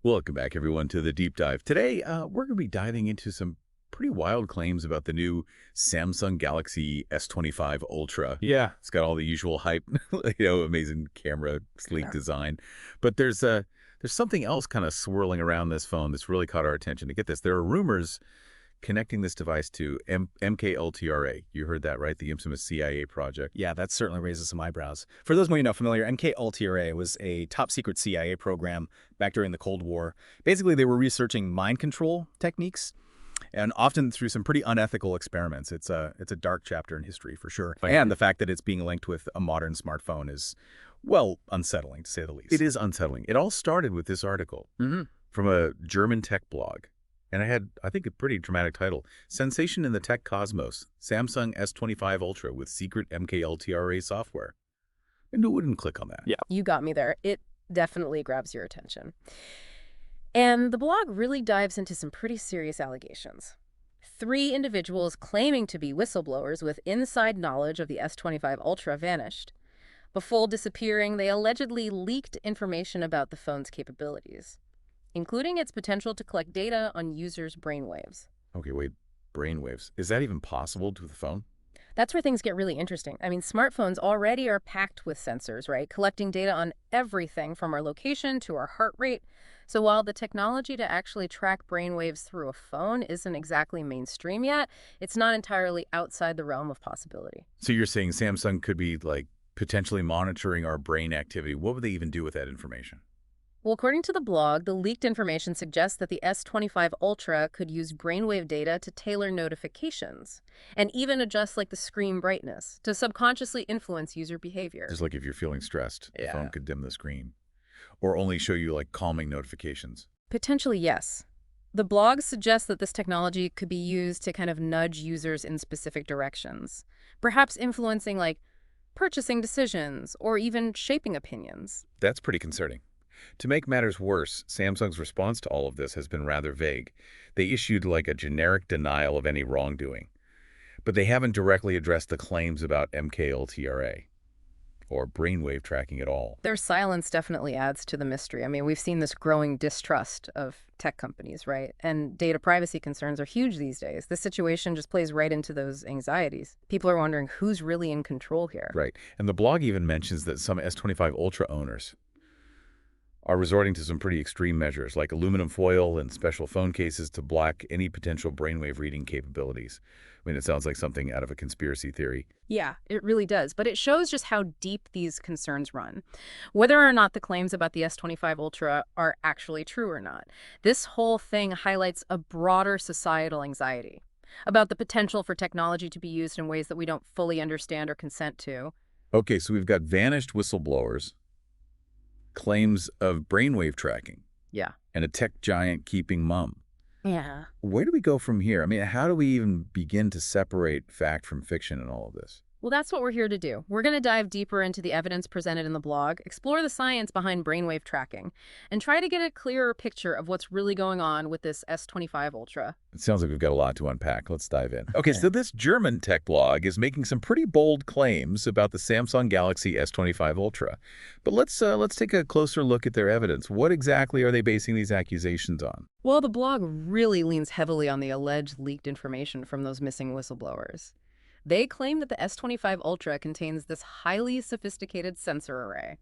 Welcome back, everyone, to the Deep Dive. Today, we're going to be diving into some pretty wild claims about the new Samsung Galaxy S25 Ultra. Yeah. It's got all the usual hype, amazing camera, sleek Yeah. design. But there's something else kind of swirling around this phone that's really caught our attention. To get this, there are rumors connecting this device to MKUltra. You heard that, right? The infamous CIA project. Yeah, that certainly raises some eyebrows. For those of you not familiar, MK-Ultra was a top-secret CIA program back during the Cold War. Basically, they were researching mind control techniques, and often through some pretty unethical experiments. It's a dark chapter in history, for sure. Right. And the fact that it's being linked with a modern smartphone is, well, unsettling, to say the least. It is unsettling. It all started with this article from a German tech blog. And I had, I think, a pretty dramatic title. Sensation in the Tech Cosmos. Samsung S25 Ultra with secret MKUltra software. And who wouldn't click on that? Yeah. You got me there. It definitely grabs your attention. And the blog really dives into some pretty serious allegations. 3 individuals claiming to be whistleblowers with inside knowledge of the S25 Ultra vanished. Before disappearing, they allegedly leaked information about the phone's capabilities, including its potential to collect data on users' brainwaves. Okay, wait. Brainwaves. Is that even possible to the phone? That's where things get really interesting. I mean, smartphones already are packed with sensors, right? Collecting data on everything from our location to our heart rate. So while the technology to actually track brainwaves through a phone isn't exactly mainstream yet, it's not entirely outside the realm of possibility. So you're saying Samsung could be, potentially monitoring our brain activity. What would they even do with that information? Well, according to the blog, the leaked information suggests that the S25 Ultra could use brainwave data to tailor notifications and even adjust the screen brightness to subconsciously influence user behavior. Just like if you're feeling stressed, the Yeah. phone could dim the screen. Or only show you, calming notifications. Potentially, yes. The blog suggests that this technology could be used to kind of nudge users in specific directions, perhaps influencing purchasing decisions or even shaping opinions. That's pretty concerning. To make matters worse, Samsung's response to all of this has been rather vague. They issued a generic denial of any wrongdoing. But they haven't directly addressed the claims about MKUltra or brainwave tracking at all. Their silence definitely adds to the mystery. I mean, we've seen this growing distrust of tech companies, right? And data privacy concerns are huge these days. This situation just plays right into those anxieties. People are wondering who's really in control here. Right. And the blog even mentions that some S25 Ultra owners are resorting to some pretty extreme measures, like aluminum foil and special phone cases to block any potential brainwave reading capabilities. I mean, it sounds like something out of a conspiracy theory. Yeah, it really does. But it shows just how deep these concerns run. Whether or not the claims about the S25 Ultra are actually true or not, this whole thing highlights a broader societal anxiety about the potential for technology to be used in ways that we don't fully understand or consent to. Okay, so we've got vanished whistleblowers, claims of brainwave tracking, Yeah. and a tech giant keeping mum. Yeah. Where do we go from here? I mean, how do we even begin to separate fact from fiction in all of this? Well, that's what we're here to do. We're going to dive deeper into the evidence presented in the blog, explore the science behind brainwave tracking, and try to get a clearer picture of what's really going on with this S25 Ultra. It sounds like we've got a lot to unpack. Let's dive in. Okay, so this German tech blog is making some pretty bold claims about the Samsung Galaxy S25 Ultra. But let's take a closer look at their evidence. What exactly are they basing these accusations on? Well, the blog really leans heavily on the alleged leaked information from those missing whistleblowers. They claim that the S25 Ultra contains this highly sophisticated sensor array,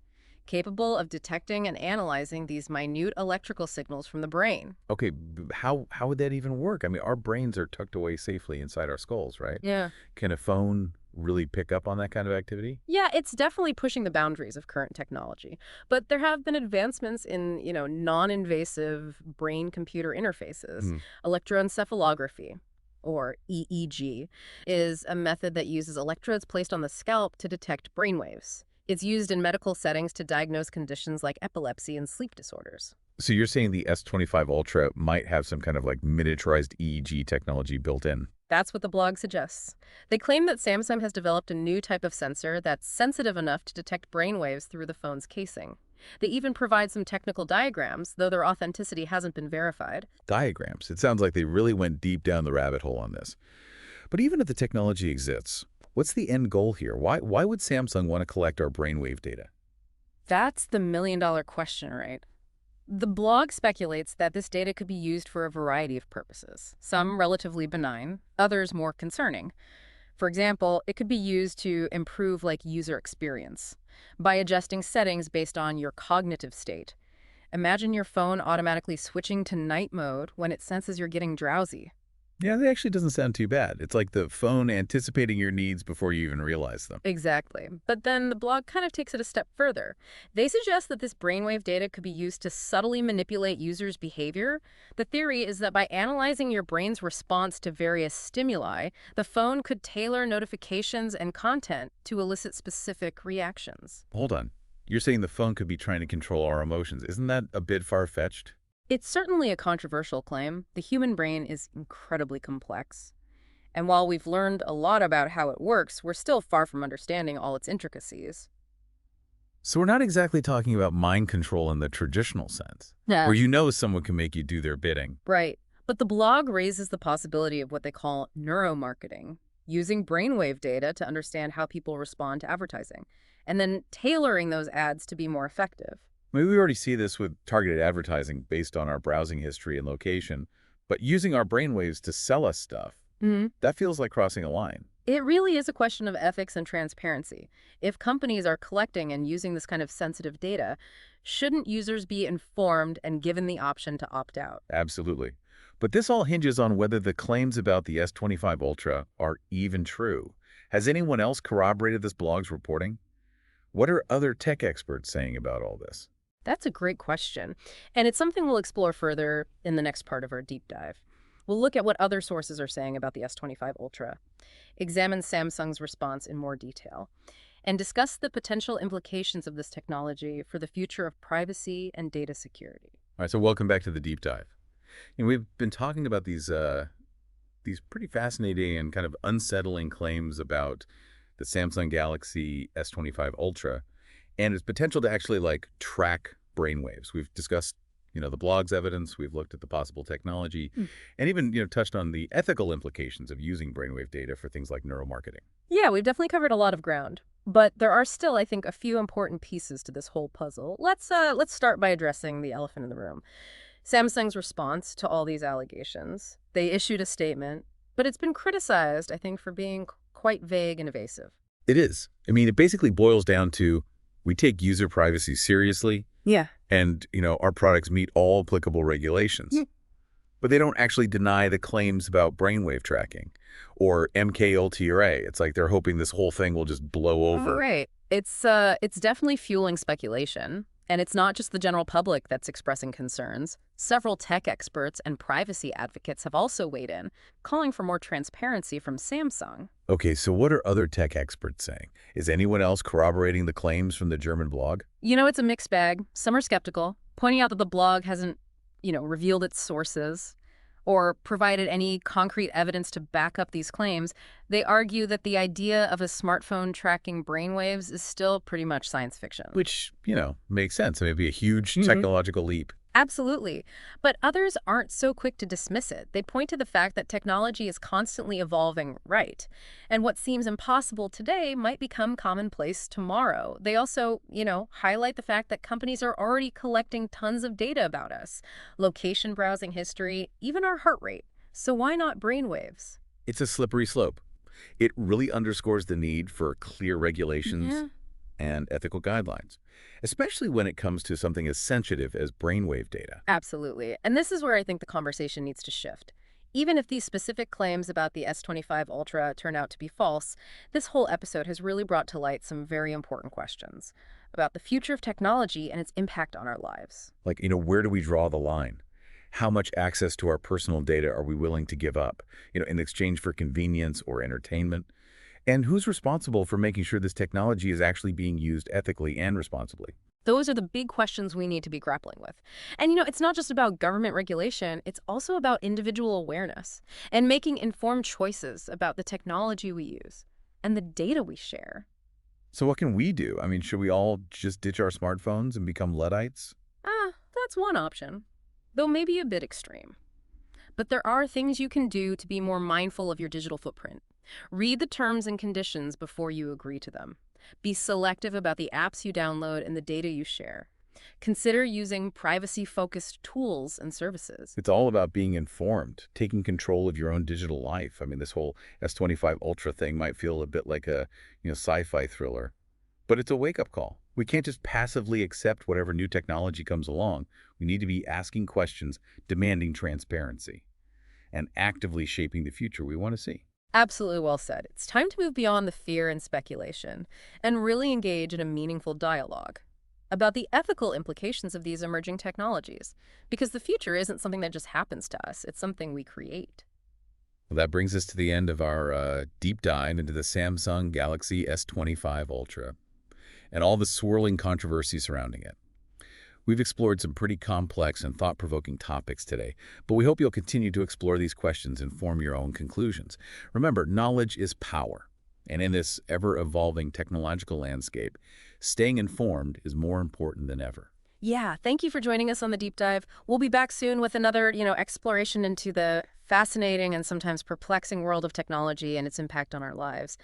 capable of detecting and analyzing these minute electrical signals from the brain. Okay, how would that even work? I mean, our brains are tucked away safely inside our skulls, right? Yeah. Can a phone really pick up on that kind of activity? Yeah, it's definitely pushing the boundaries of current technology. But there have been advancements in, non-invasive brain-computer interfaces. Electroencephalography, or EEG, is a method that uses electrodes placed on the scalp to detect brainwaves. It's used in medical settings to diagnose conditions like epilepsy and sleep disorders. So you're saying the S25 Ultra might have some kind of miniaturized EEG technology built in? That's what the blog suggests. They claim that Samsung has developed a new type of sensor that's sensitive enough to detect brainwaves through the phone's casing. They even provide some technical diagrams, though their authenticity hasn't been verified. Diagrams. It sounds like they really went deep down the rabbit hole on this. But even if the technology exists, what's the end goal here? Why would Samsung want to collect our brainwave data? That's the million-dollar question, right? The blog speculates that this data could be used for a variety of purposes, some relatively benign, others more concerning. For example, it could be used to improve user experience by adjusting settings based on your cognitive state. Imagine your phone automatically switching to night mode when it senses you're getting drowsy. Yeah, that actually doesn't sound too bad. It's like the phone anticipating your needs before you even realize them. Exactly. But then the blog kind of takes it a step further. They suggest that this brainwave data could be used to subtly manipulate users' behavior. The theory is that by analyzing your brain's response to various stimuli, the phone could tailor notifications and content to elicit specific reactions. Hold on. You're saying the phone could be trying to control our emotions. Isn't that a bit far-fetched? It's certainly a controversial claim. The human brain is incredibly complex. And while we've learned a lot about how it works, we're still far from understanding all its intricacies. So we're not exactly talking about mind control in the traditional sense, Yeah. where you know someone can make you do their bidding. Right. But the blog raises the possibility of what they call neuromarketing, using brainwave data to understand how people respond to advertising, and then tailoring those ads to be more effective. Maybe we already see this with targeted advertising based on our browsing history and location, but using our brainwaves to sell us stuff, that feels like crossing a line. It really is a question of ethics and transparency. If companies are collecting and using this kind of sensitive data, shouldn't users be informed and given the option to opt out? Absolutely. But this all hinges on whether the claims about the S25 Ultra are even true. Has anyone else corroborated this blog's reporting? What are other tech experts saying about all this? That's a great question, and it's something we'll explore further in the next part of our deep dive. We'll look at what other sources are saying about the S25 Ultra, examine Samsung's response in more detail, and discuss the potential implications of this technology for the future of privacy and data security. All right, so welcome back to the deep dive. We've been talking about these pretty fascinating and kind of unsettling claims about the Samsung Galaxy S25 Ultra and its potential to actually track brainwaves. We've discussed, the blog's evidence. We've looked at the possible technology and even, touched on the ethical implications of using brainwave data for things like neuromarketing. Yeah, we've definitely covered a lot of ground, but there are still, I think, a few important pieces to this whole puzzle. Let's start by addressing the elephant in the room. Samsung's response to all these allegations. They issued a statement, but it's been criticized, I think, for being quite vague and evasive. It is. I mean, it basically boils down to we take user privacy seriously. Yeah. And, our products meet all applicable regulations. But they don't actually deny the claims about brainwave tracking or MK-Ultra. It's like they're hoping this whole thing will just blow over. Right. It's definitely fueling speculation. And it's not just the general public that's expressing concerns. Several tech experts and privacy advocates have also weighed in, calling for more transparency from Samsung. Okay, so what are other tech experts saying? Is anyone else corroborating the claims from the German blog? It's a mixed bag. Some are skeptical, pointing out that the blog hasn't, revealed its sources or provided any concrete evidence to back up these claims. They argue that the idea of a smartphone tracking brainwaves is still pretty much science fiction. Which, makes sense. It may be a huge technological leap. Absolutely. But others aren't so quick to dismiss it. They point to the fact that technology is constantly evolving, right? And what seems impossible today might become commonplace tomorrow. They also, highlight the fact that companies are already collecting tons of data about us, location browsing history, even our heart rate. So why not brainwaves? It's a slippery slope. It really underscores the need for clear regulations and ethical guidelines, especially when it comes to something as sensitive as brainwave data. Absolutely. And this is where I think the conversation needs to shift. Even if these specific claims about the S25 Ultra turn out to be false, this whole episode has really brought to light some very important questions about the future of technology and its impact on our lives. Where do we draw the line? How much access to our personal data are we willing to give up, in exchange for convenience or entertainment? And who's responsible for making sure this technology is actually being used ethically and responsibly? Those are the big questions we need to be grappling with. And it's not just about government regulation, it's also about individual awareness and making informed choices about the technology we use and the data we share. So what can we do? I mean, should we all just ditch our smartphones and become Luddites? That's one option, though maybe a bit extreme. But there are things you can do to be more mindful of your digital footprint. Read the terms and conditions before you agree to them. Be selective about the apps you download and the data you share. Consider using privacy-focused tools and services. It's all about being informed, taking control of your own digital life. I mean, this whole S25 Ultra thing might feel a bit like a, sci-fi thriller, but it's a wake-up call. We can't just passively accept whatever new technology comes along. We need to be asking questions, demanding transparency, and actively shaping the future we want to see. Absolutely well said. It's time to move beyond the fear and speculation and really engage in a meaningful dialogue about the ethical implications of these emerging technologies. Because the future isn't something that just happens to us, it's something we create. Well, that brings us to the end of our deep dive into the Samsung Galaxy S25 Ultra and all the swirling controversy surrounding it. We've explored some pretty complex and thought-provoking topics today, but we hope you'll continue to explore these questions and form your own conclusions. Remember, knowledge is power, and in this ever-evolving technological landscape, staying informed is more important than ever. Yeah, thank you for joining us on the deep dive. We'll be back soon with another, exploration into the fascinating and sometimes perplexing world of technology and its impact on our lives.